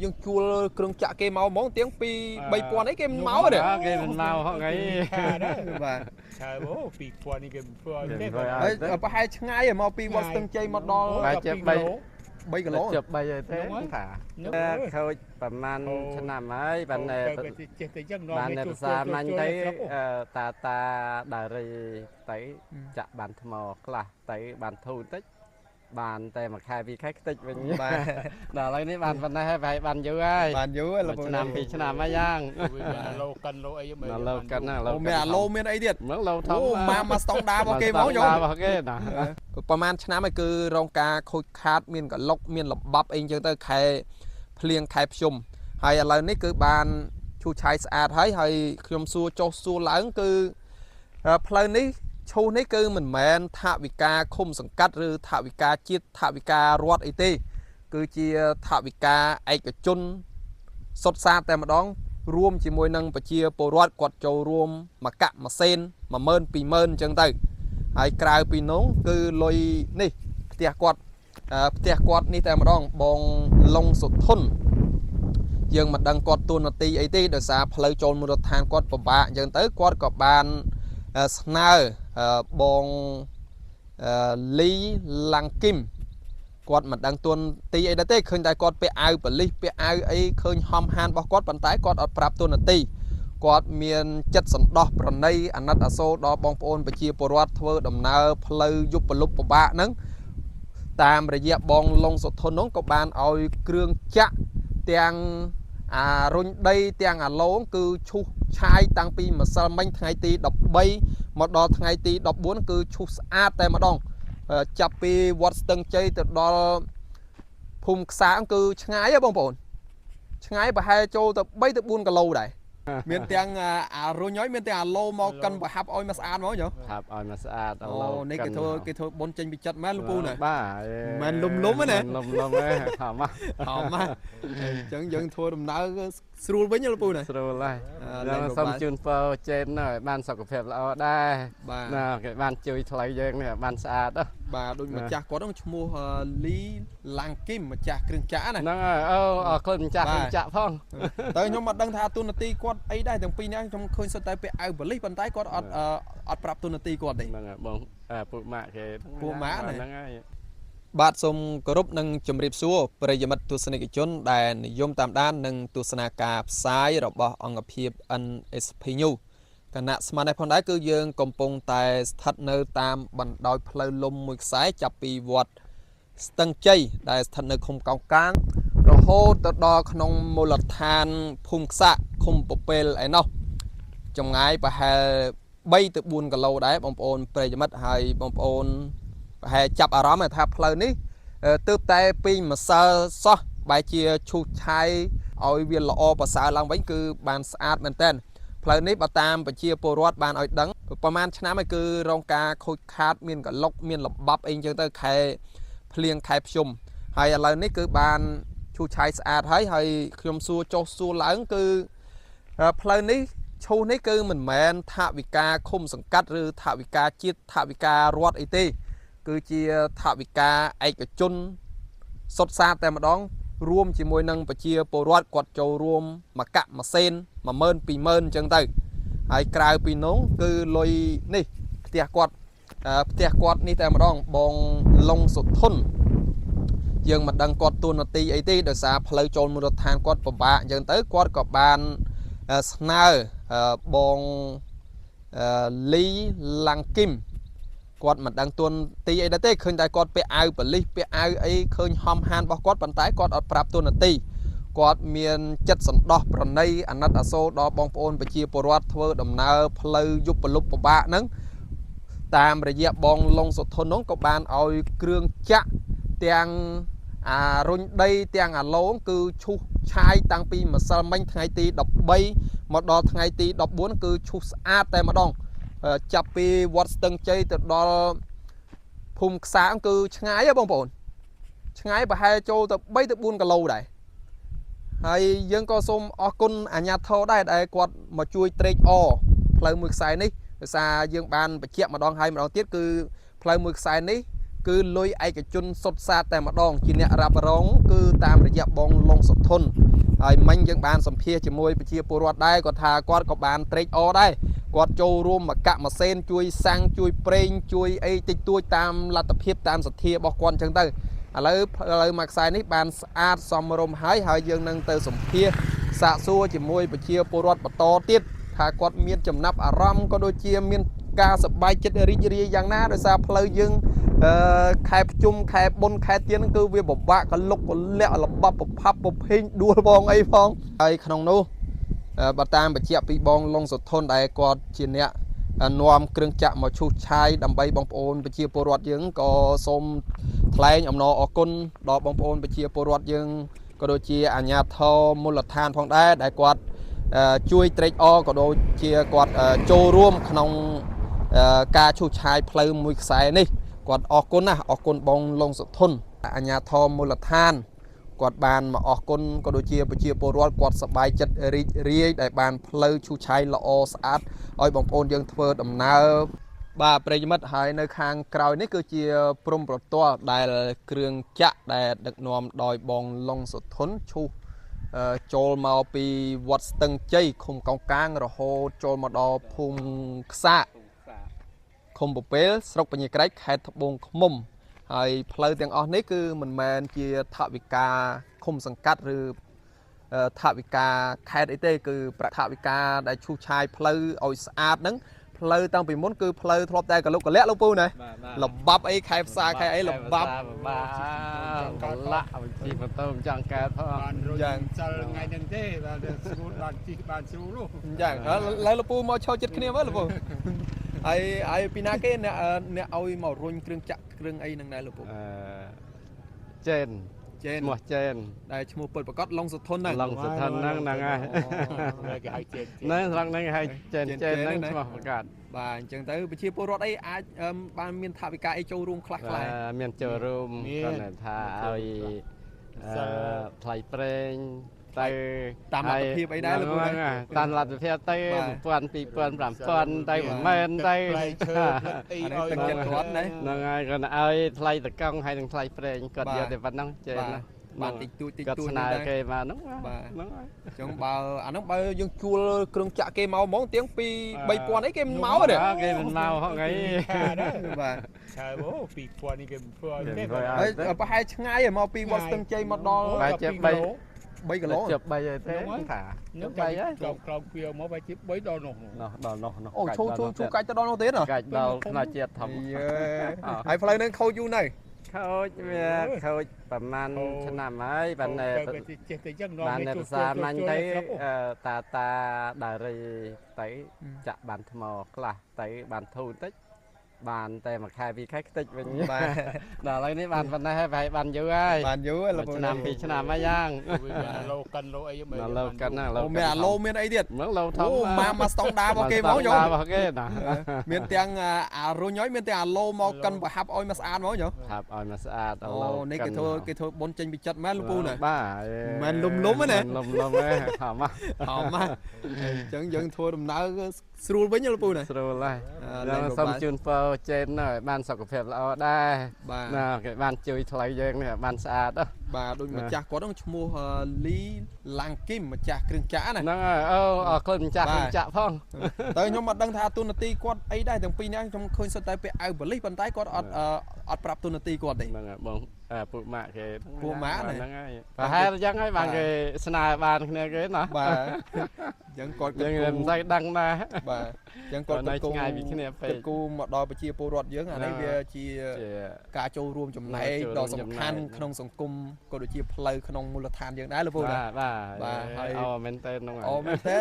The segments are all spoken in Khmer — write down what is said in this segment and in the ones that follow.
dương chua cường chạ kê máu món tiếng pi bay quan ấy cái máu rồi đấy cái máu họ ngay và bố pi quan đi cái ấy ở hai ngay ở mau pi vào từng chơi một đo bay cái lỗ chụp bay rồi thế thả thôi bản man chân nằm ấy bản này xa man thấy ta đại rồi tới chạ bản thầm là tới bản thu tích bànแต่มาขายพี่แค่ติดเป็นอย่างนี้ด่าอะไรนี่bànวันไหนให้ไปbànอยู่ไงbànอยู่làชนะพี่ชนะมาย่าง lâu cân lâu ấy mà lâu cân à lâu แม่โลเมียนไอเดียด เมื่อเราทำมาสตองดาบอกเกมเอาอยู่ประมาณชนะมันคือรองกาโคคาดเมียนกับล็อกเมียนหลบบับเองจังเตอร์ใครเพลียงใครชมให้อะไรนี่คือบานชูชายสะอาดให้ขยมซัวโจซัวหลังคือเพลินนี้ชูนี่คือเหมือนแมนทวิกาคมสังกัดหรือทวิกาจิตทวิการวดไอตีคือเชียทวิกาไอกจุนสดซาแต่มาดองรวมจีมวยนังปะเชียปรวดกวดโจรวมมากะมาเซนมาเมินปีเมินจังไตไอกลายปีน้องคือลอยนี่เตียกวดนี่แต่มาดองบองลงสุดทุนยังมาดังกวดตัวนาตีไอตีโดยสาเพลย์โจนมุดทานกวดปะบะยังเตกวดกับบานสไนบองลีลังกิมกอดมันดังตัวตีไอ้เต้เคยได้กอดไปเอาไปลีไปเอาไอ้เคยหอมหันบอกกอดปันท้ายกอดอดปรับตัวนาตีกอดเมียนจัดสันดอกปรนัยอนัตอโซดอบองโอนไปเชียปรวัตเทอร์ดำนาเพลย์ยุบปลุกปะบะนั้นตามระยะบองลงสุดทนน้องกับบานเอาเครื่องจะเตียงรุ่นได้เตียงโลงคือชูชายตั้งปีมาสมัยไงตีดอกใบมาดอไงตีดอกบ้วนคือชูสอาแต่มาดองจับปีวัดตึงใจแต่ดอพุ่มสางคือช่างไงบ้างปนช่างไงไปให้โจแต่ใบแต่บุญกับโลได้เมียนเตียงรุ่นย้อยเมียนเตียงโลมากันไปฮับอ้อยมาสะอาดมั้งเหรอฮับอ้อยมาสะอาดโอ้ในกระเทอบนจังไปจัดแม่ลูกปูน่ะบ้ามันล้มไหมเนี่ยล้มเลยหอมมากยังทัวร์ดำน้ำสูบไปยังลูกปูน่ะสูบเลยยังส่งจูนเฟอร์เจนหน่อยบ้านสุขภาพเราได้น่ะบ้านจุยทลายยังเนี่ยบ้านสะอาดđó bà đôi mà cha có đông mua lý lang kim mà cha kêu chả này nó kêu chả phong tới nhóm mặt đăng thà tuần ti quạt ấy đây thằng pin trong khơi sợi tay bị ao bẩn lý bàn tay quạt ọt pรับtuần ti quạt đấy bông phụ mã nàyบาดสมกรุบนังจมริบซัวประยมัดตุสนิกชนได้นิยมตามด้านนังตุสนากาบซ้ายระบบองกเพียบอันเอสพียูขณะสมาในพอนได้คือยังกำปงแต่ทัดเนอตามบันดอยเพลลมมือซ้ายจับปีวัดตั้งใจได้ทัดเนอคมเกาการเราโหตดอขนมมูลทานพุ่งสะคมปเปลไอ้เนาะจงไงไปให้ใบตะบุญกับเราได้บางปอนเปรยมัดให้บางปอนให้จับอารมณ์ทับเพลนี้ตืบแต่ปีมาเซอร์ซอใบเชียชูชัยเอาเวียนละอภาษาลังไว้คือบานสะอาดเหมือนเต้นเพลนี้ประตามไปเชียร์โปรดบานอ้อยดังประมาณชนะมันคือรองกาโคคาดเมียนกับล็อกเมียนหลบบับเองจังเตอร์ใครเพลียงใครชมให้อะไรนี่คือบานชูชัยสะอาดให้ขยมซัวโจซัวหลังคือเพลนี้ชูนี่คือเหมือนแมนทวิกาคมสังกัดหรือทวิกาจิตทวิการวดไอตีคือเชียทวิกาไอกจุนสดซาแต่มาดองรวมจีมวยนังปะเชียปรวดกวดโจรวมมากะมาเซนมาเมินปีเมินจังไตไอกลายปีน้องคือลอยนี่เตียกวดนี่แต่มาดองบองลงสุดทุนยังมาดังกวดตัวนาตีไอตีโดยสาเพลย์โจนมุดทานกวดปะบะยังเตกวดกับบานสไนบองลีลังกิมกอดมันดังตัวตีไอ้เต้เคยได้กอดไปเอาไปลีไปเอาไอ้เคยหอมหันบอกกอดปันท้ายกอดอดปรับตัวนาตีกอดเมียนจัดสันดอกปรนัยอนัตอโซดอบองโอนไปเชียปรวัตเทอร์ดำนาเพลย์ยุบปลุกปะบะนั้นตามระยะบองลงสุดทนน้องกับบานเอาเครื่องจะเตียงรุ่นได้เตียงโลงคือชูชายตั้งปีมาสมัยไงตีดอกใบมาดอไงตีดอกบ้วนคือชูสอาแต่มาดองจับปีวัดตึงใจแต่ดอพุ่มสางคือช่างไงบ้างปนช่างไงไปให้โจแต่ใบแต่บุญกับโลได้ให้ยังก็สมอกุนอัญญาเท่าได้กวดมาช่วยเตะอเพลย์มือสายนี้ซายังบานไปเชี่ยมาดองให้มาดองติดคือเพลย์มือสายนี้คือลอยไอกระจุนสดซาแต่มาดองจีเนรับร้องคือตามระยะบองลงสดทน ហើយមិញយើងបានសម្ភាសជាមួយប្រជាពលរដ្ឋដែរគាត់ថាគាត់ក៏បានត្រេកអរដែរគាត់ចូលរួមមកកាក់ម៉ាស៊ីនជួយសាំងជួយប្រេងជួយអីតិចតួចតាមលទ្ធភាពតាមសទ្ធារបស់គាត់អញ្ចឹងទៅឥឡូវមកខ្សែនេះបានស្អាតសមរម្យហើយយើងនឹងទៅសម្ភាសសាកសួរជាមួយប្រជាពលរដ្ឋបន្តទៀតថាគាត់មានចំណាប់អារម្មណ៍ក៏ដូចជាមានការសប្បាយចិត្តរីករាយយ៉ាងណាដោយសារផ្លូវយើងខែភ្ជុំខែបុណ្យខែទៀនហ្នឹងគឺវាពិបាកកលុកកលាក់ល្បាប់ប្រផាប់ប្រភេងដួលបងអីផងហើយក្នុងនោះបើតាមបញ្ជាក់ពីបងលងសុធនដែលគាត់ជាអ្នកនាំគ្រឿងចាក់មកឈូសឆាយដើម្បីបងប្អូនប្រជាពលរដ្ឋយើងក៏សូមថ្លែងអំណរអគុណដល់បងប្អូនប្រជាពលរដ្ឋយើងក៏ដូចជាអាជ្ញាធរមូលដ្ឋានផងដែរដែលគាត់ជួយត្រេកអរក៏ដូចជាគាត់ចូលរួមក្នុងការឈូសឆាយផ្លូវមួយខ្សែនេះគាត់អរគុណណាស់អរគុណបងលងសុធនអាជ្ញាធរមូលដ្ឋានគាត់បានមកអរគុណក៏ដូចជាប្រជាពលរដ្ឋគាត់សប្បាយចិត្តរីករាយដែលបានផ្លូវឈូសឆាយល្អស្អាតឲ្យបងប្អូនយើងធ្វើដំណើរបាទប្រិយមិត្តហើយនៅខាងក្រោយនេះគឺជាព្រំប្រទាល់ដែលគ្រឿងចាក់ដែលដឹកនាំដោយបងលងសុធនឈូសចូលមកពីវត្តស្ទឹងជ័យឃុំកោងកាងរហូតចូលមកដល់ភូមិខ្សាកឃុំពពេលស្រុកបញ្ញាក្រែកខេត្តត្បូងឃ្មុំហើយផ្លូវទាំងអស់នេះគឺមិនមែនជាថវិកាឃុំសង្កាត់ឬថវិកាខេត្តអីទេគឺប្រាក់ថវិកាដែលឈូសឆាយផ្លូវឲ្យស្អាតហ្នឹងផ្លូវតាំងពីមុនគឺផ្លូវធ្លាប់តែកលុកកលាក់លោកពូណាលបាប់អីខែផ្សារខែអីលបាប់កលាក់ជីម៉ូតូចង់កើតផងយ៉ាងសិលថ្ងៃហ្នឹងទេបាទស្រួលបានជីបានស្រួលនោះអញ្ចឹងឥឡូវលោកពូមកឈរចិត្តគ្នាមើលលោកពូហើយពីណាគេអ្នកឲ្យមករុញគ្រឿងចាក់គ្រឿងអីហ្នឹងដែរលោកពូចេនឈ្មោះចេនដែលឈ្មោះពិតប្រកបឡុងសុធនហ្នឹងឡុងសុធនហ្នឹងហើយគេហៅចេនហ្នឹងត្រង់ហ្នឹងហៅចេនហ្នឹងឈ្មោះប្រកបបាទអញ្ចឹងទៅប្រជាពលរដ្ឋអីអាចបានមានថវិកាអីចូលរួមខ្លះមានចូលរួមគាត់ថាឲ្យថ្លៃប្រេងទៅតាមលទ្ធភាពអីដែរលោកគ្រូតាមលទ្ធភាពទៅ1000 2000 5000ទៅ10000ទៅអីឲ្យទឹកចិត្តគាត់ណាហ្នឹងហើយគាត់ឲ្យថ្លៃតកង់ហើយនឹងថ្លៃប្រេងគាត់យកតែប៉ុណ្ណឹងចេះណាបានតិចតួចស្នើគេមកហ្នឹងបាទហ្នឹងហើយអញ្ចឹងបើអាហ្នឹងបើយើងជួលគ្រឿងចាក់គេមកហ្មងទៀង2 3000អីគេមិនមកទេគេមិនមកហងៃបាទឆើអូ2000នេះគេមិនធ្វើឲ្យទេហើយប្រហែលឆ្ងាយមកពីវត្តស្ទឹងជ័យមកដល់បែរជា3 គីឡូជិប3ហើយទេថាខ្ញុំ3ហើយក្រោមវាមកបែរជា3ដល់នោះអូឈូកាច់ទៅដល់នោះទៀតកាច់ដល់ថ្នាក់ជាតិធំហើយផ្លូវហ្នឹងខូចយូរនៅខូចវាខូចប្រហែលឆ្នាំហើយបានចេះតែចឹងបានភាសាមាញ់ទៅតាដារីទៅចាក់បានថ្មខ្លះទៅបានធូរតិចបានតែមួយខែ2ខែខ្ទេចវិញបាទដល់ឥឡូវនេះបានប៉ុណ្ណេះហើយប្រហែលបានយូរហើយបានយូរលោកពូឆ្នាំ2ឆ្នាំហើយយ៉ាងឡូកិនឡូអីមិនឡូកិនណាឡូមានអាឡូមានអីទៀតហ្នឹងឡូធំមកស្តង់ដារបស់គេហ្មងយល់របស់គេណាមានទាំងអារុញហើយមានទាំងអាឡូមកកិនប្រហាប់ឲ្យមកស្អាតហ្មងយល់ហាប់ឲ្យមកស្អាតអូនេះគេធ្វើបុនចេញពីចិត្តមែនលោកពូណាបាទមិនលុំទេណាលុំទេហមអញ្ចឹងយើងធ្វើដំណើរស្រួលវិញលោកពូណាស្រួលហើយយើងសូមជូនពរចេនបានសុខភាពល្អដែរណាគេបានជួយថ្លៃយើងនេះបានស្អាតបាទដូចម្ចាស់គាត់ហ្នឹងឈ្មោះលីឡាំងគីមម្ចាស់គ្រឿងចាក់ណាហ្នឹងហើយអរគុណម្ចាស់គ្រឿងចាក់ផងតែខ្ញុំអត់ដឹងថាទូនាទីគាត់អីដែរទាំងពីរនាក់ខ្ញុំឃើញសុទ្ធតែពាក់អាវបលិសប៉ុន្តែគាត់អត់ប្រាប់ទូនាទីគាត់ទេហ្នឹងហើយបងពួកម៉ាក់គេពួកម៉ាក់ហ្នឹងហើយប្រហែលអញ្ចឹងហើយបានគេស្នើបានគ្នាគេណាបាទអញ្ចឹងគាត់យើងមិនស្អីដឹងដែរបាទអញ្ចឹងគាត់ឆ្ងាយពីគ្នាពេកគូមកដល់ប្រជាពលរដ្ឋយើងអានេះវាជាការចូលរួមចំណែកដ៏សំខាន់ក្នុងសង្គមក៏ដូចជាផ្លូវក្នុងមូលដ្ឋានយើងដែរលោកពូណាបាទហើយមែនតើហ្នឹងអូមែនតើ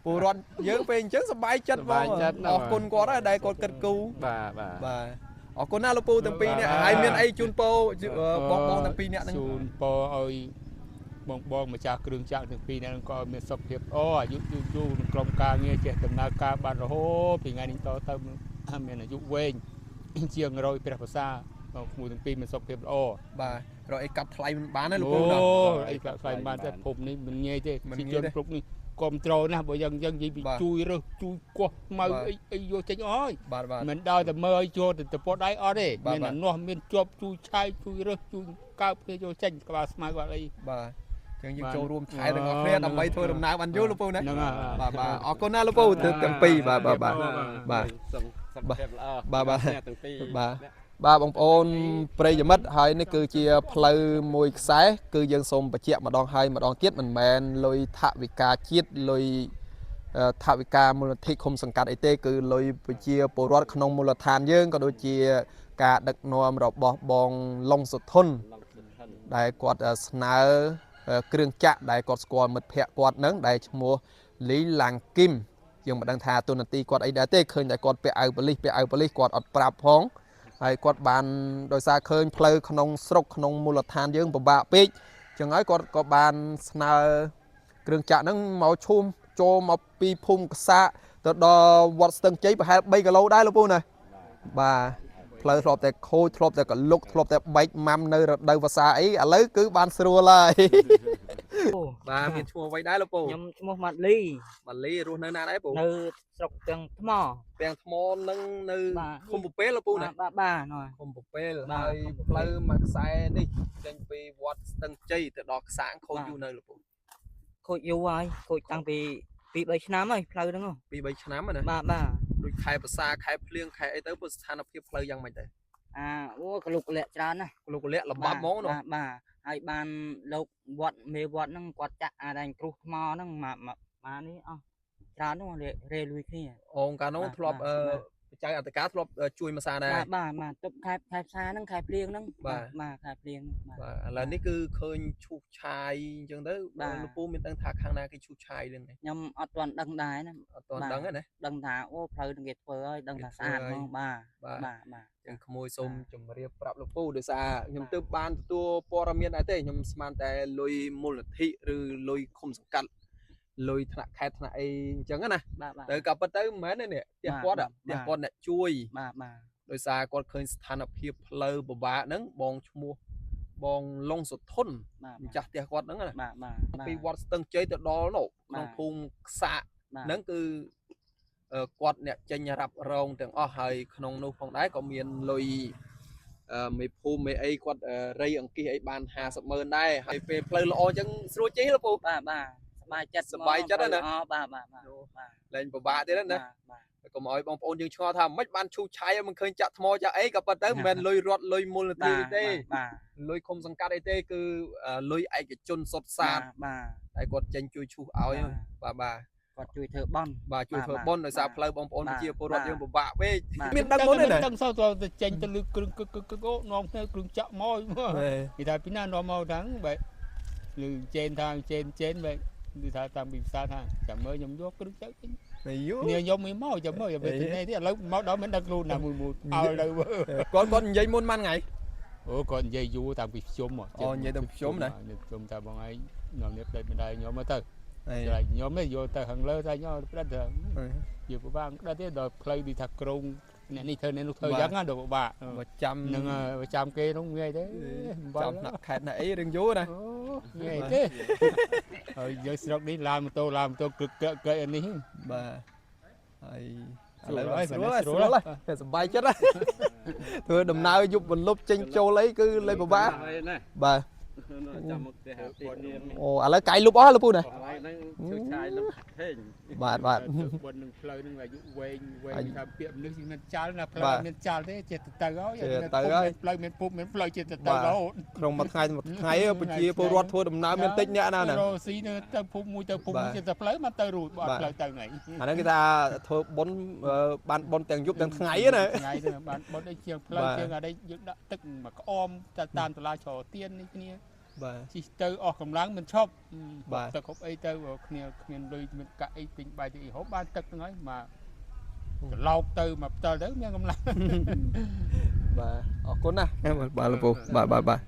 ពលរដ្ឋយើងពេលអញ្ចឹងសប្បាយចិត្តបងអរគុណគាត់ដែរដែលគាត់គិតគូរបាទអរគុណណាលោកពូទាំងពីរនាក់ហើយមានអីជូនពរបងទាំងពីរនាក់ហ្នឹងជូនពរឲ្យបងម្ចាស់គ្រឿងចាក់ទាំងពីរនាក់ហ្នឹងក៏មានសុខភាពល្អអាយុយូរក្នុងក្រុមការងារចេះដំណើរការបានរហូតពីថ្ងៃនេះតទៅមានអាយុវែងជាង100ព្រះភាសាបងក្មួយទាំងពីរមានសុខភាពល្អបាទរកអីកាត់ថ្លៃមិនបានទេលោកពូអូអីកាត់ថ្លៃមិនបានទេភពនេះមិនងាយទេជីជនគ្រប់នេះគ្រប់ត្រូលណាស់បើយ៉ាងនិយាយពីជួយរើសជួយកោះម៉ៅអីយកចេញអស់ហើយមិនដល់តែមើលឲ្យចូលទៅពតដៃអត់ទេមានអានោះមានជាប់ជួយឆាយជួយរើសជួយកើបគ្នាយកចេញក្បាលស្មៅគាត់អីបាទ ចឹងយើងចូលរួមឆែទាំងអស់គ្នាដើម្បីធ្វើដំណើរបានយូរលោកពូណា ហ្នឹងហើយ បាទបាទអរគុណណាលោកពូទាំងពីរបាទបាទបាទបាទ សុខភាពល្អ បាទបាទ អ្នកទាំងពីរ បាទបាទបងប្អូនប្រិយមិត្តហើយនេះគឺជាផ្លូវមួយខ្សែគឺយើងសូមបញ្ជាក់ម្ដងហើយម្ដងទៀតមិនមែនលុយថវិកាជាតិលុយថវិកាមូលនិធិឃុំសង្កាត់អីទេគឺលុយប្រជាពលរដ្ឋក្នុងមូលដ្ឋានយើងក៏ដូចជាការដឹកនាំរបស់បងឡុងសុធុនដែលគាត់ស្នើគ្រឿងចាក់ដែលគាត់ស្គាល់មិត្តភ័ក្តិគាត់នឹងដែលឈ្មោះលីឡាំងគឹមយើងមិនដឹងថាទូនាទីគាត់អីដែរទេឃើញតែគាត់ពាក់អាវប៉ូលីសគាត់អត់ប្រាប់ផងហើយគាត់បានដោយសារឃើញផ្លូវក្នុងស្រុកក្នុងមូលដ្ឋានយើងពិបាកពេកចឹងហើយគាត់ក៏បានស្នើគ្រឿងចាក់ហ្នឹងមកឈុំចូលមកពីភូមិកសាទៅដល់វត្តស្ទឹងជ័យប្រហែល3គីឡូដែរលោកពូណាបាទផ្លូវធ្លាប់តែខូចធ្លាប់តែកលុកធ្លាប់តែបែកម៉ាំនៅរដូវវស្សាអីឥឡូវគឺបានស្រួលហើយបាទមានឈ្មោះអ្វីដែរលោកពូ ខ្ញុំឈ្មោះម៉ាត់លី ម៉ាលីរស់នៅណាដែរពូ នៅស្រុកទាំងថ្ម ទាំងថ្មនឹងនៅ បាទ ឃុំពពែលលោកពូណា បាទណ៎ ឃុំពពែល បាទ ហើយ ឃុំពពែល ផ្លូវមួយខ្សែនេះចេញពីវត្តស្ទឹងជ័យទៅដល់ខ្សាងខូច បាទ យូរនៅលោកពូ ខូចយូរហើយខូចតាំងពី2-3ឆ្នាំហើយផ្លូវហ្នឹងហ៎ 2-3ឆ្នាំហ្នឹងណា បាទ ដូចខែភាសាខែភ្លៀងខែអីទៅព្រោះស្ថានភាពផ្លូវយ៉ាងម៉េចទៅ អូកលុកកលាក់ច្រើនណាស់ លោកកលៈលំបាប់ហ្មងនោះ បាទហើយបានលោកវត្តមេវត្តហ្នឹងគាត់ចាក់អាដែងគ្រុសថ្មហ្នឹងមកនេះអស់ច្រើនហ្នឹងរេលួយគ្នា អូនកាលនោះ បាទ ធ្លាប់ បាទ បច្ច័យអន្តការធ្លាប់ជួយមកសារដែរ បាទទុកខែផ្សារហ្នឹងខែភ្លៀងហ្នឹង បាទ បាទខែភ្លៀងបាទ បាទឥឡូវនេះគឺឃើញឈូសឆាយអញ្ចឹងទៅ បាទ លោកពូមានដឹងថាខាងណាគេឈូសឆាយរឿងនេះ ខ្ញុំអត់ទាន់ដឹងដែរណា អត់ទាន់ បាទ ដឹងទេណា ដឹងថាអូផ្លូវហ្នឹងគេធ្វើហើយដឹងថាស្អាតហ្មងបាទ បាទ បាទ ចឹងក្មួយសូមជម្រាបប្រាប់លោកពូដោយសារខ្ញុំ បាទ ទើបបានទទួលព័ត៌មានដែរទេខ្ញុំស្មានតែលុយមូលនិធិឬលុយឃុំសង្កាត់លុយថ្នាក់ខេត្តថ្នាក់អីអញ្ចឹងណា បាទ ទៅក៏ប៉ុន្តែមិនមែនទេនេះផ្ទះគាត់ បាទ ផ្ទះគាត់អ្នកជួយ បាទ ដោយសារគាត់ឃើញស្ថានភាពផ្លូវពិបាកហ្នឹងបងឈ្មោះបងឡុងសុធុន បាទ ម្ចាស់ផ្ទះគាត់ហ្នឹងណា បាទ ពីវត្តស្ទឹងជ័យទៅដល់នោះក្នុង បាទ ភូមិខ្សាកហ្នឹងគឺគាត់អ្នកចេញរ៉ាប់រងទាំងអស់ហើយក្នុងនោះផងដែរក៏មានលុយមេភូមិមេអីគាត់រៃអង្គាសអីបាន50,000ដែរហើយពេលផ្លូវល្អអញ្ចឹងស្រួលជិះលោកពូ បាទសប្បាយចិត្ត សប្បាយចិត្តណា អូបាទ លែងពិបាកទៀតណា កុំឲ្យបងប្អូនយើងឆ្ងល់ថាមិនបានឈូសឆាយមិនឃើញចាក់ថ្មចាក់អីក៏ប៉ុន្តែមិនមែនលុយរត់លុយមូលនិធិទេ បាទ លុយឃុំសង្កាត់អីទេគឺលុយឯកជនសុទ្ធសាធ បាទ តែគាត់ចេញជួយឈូសឲ្យបាទបាទ គាត់ជួយធ្វើបន់ បាទជួយធ្វើ បាទ បុណ្យដោយសារ បាទ ផ្លូវបងប្អូន បាទ ប្រជាពលរដ្ឋ បាទ យើងពិបាកពេក បាទ មានដឹងមុនទេណា ដឹងសោះទៅចេញទៅលើគ្រឿងគឹកអូនាំគ្នាគ្រឿងចាក់មកគេថាពីណានាំមកហ្នឹងបែបឬចេនថាចេនបែបគឺថាតាមពីភាសាថាចាំមើលខ្ញុំយកគ្រឿងចាក់ចេញ យូ គ្នាយកមិនមកចាំមើលយកទៅនេះទៀតឥឡូវមកដល់មិនដឹងខ្លួនណាមួយអើទៅ គាត់និយាយមុនម៉ាន់ថ្ងៃ អូគាត់និយាយយូរតាំងពីខ្ញុំហ៎ អូនិយាយតាំងពីខ្ញុំណា ខ្ញុំថាបងឯងនាំនេះផ្ដេចម្ដាយខ្ញុំមកទៅ ហើយ តែខ្ញុំនេះយកទៅខាងលើតែខ្ញុំផ្ដិតយកពិបាកផ្ដិតទេដល់ផ្លូវទីថាក្រុងអ្នកនេះធ្វើអ្នកនោះធ្វើយ៉ាងណាដល់ពិបាក បើចាំ នឹងចាំគេនោះងាយទេ ចាំថ្នាក់ខេត្តណាអីរឿងយូរណា ងាយទេហើយយើងស្រុកនេះឡានម៉ូតូគឹកកែនេះ បាទហើយ ស្រួល ឥឡូវ ហើយ ស្រួលហើយ ស្រួ ស្រួ ល ល ហើយ ហើយសប្បាយចិត្តហើយធ្វើដំណើរយប់បន្លប់ចេញចូលអីគឺលេពិបាក ហើយណា បាទ ចាំមកផ្ទះទីនេះ អូឥឡូវកាយលុបអស់លោកពូណា កន្លែងហ្នឹងជួយឆាយលឹកហេង បាទបាទ បុននឹងផ្លូវនឹងអាយុវែង អាយុ ថាពាក្យមនុស្សមានចាល់ណាផ្លូ បា វ ទ មានចាល់ទេចេះទៅហើយ ចេះទៅហើយ ផ្លូវមានពុបមានផ្លូវចេះទៅ បាទ រហូត ក្នុងមួយថ្ងៃប្រជាពលរដ្ឋធ្វើដំណើរមានតិចអ្នកណាណា រស៊ីនៅទៅភូមិមួយទៅភូមិមួយចេះទៅផ្លូវមកទៅរួចបាត់ផ្លូវទៅថ្ងៃ អាហ្នឹងគេថាធ្វើបុណ្យបានបុណ្យទាំងយប់ទាំងថ្ងៃណា ថ្ងៃទៅបានបុនដូចជាងផ្លូវ បាទ ជាងអានេះយើងដាក់ទឹកមកក្អមទៅតាមតឡាចរទៀននេះគ្នា បាទ ជិះទៅអស់កម្លាំងមិនឈប់ បាទ ទឹកគ្រប់អីទៅគ្នាគ្មានលុយមានកាក់អីទិញបាយទិញអីហូបបានទឹកហ្នឹងហើយមកច្រឡោកទៅមកផ្ទាល់ទៅមានកម្លាំង បាទអរគុណណាស់បាទលោកពូបាទបាទបាទ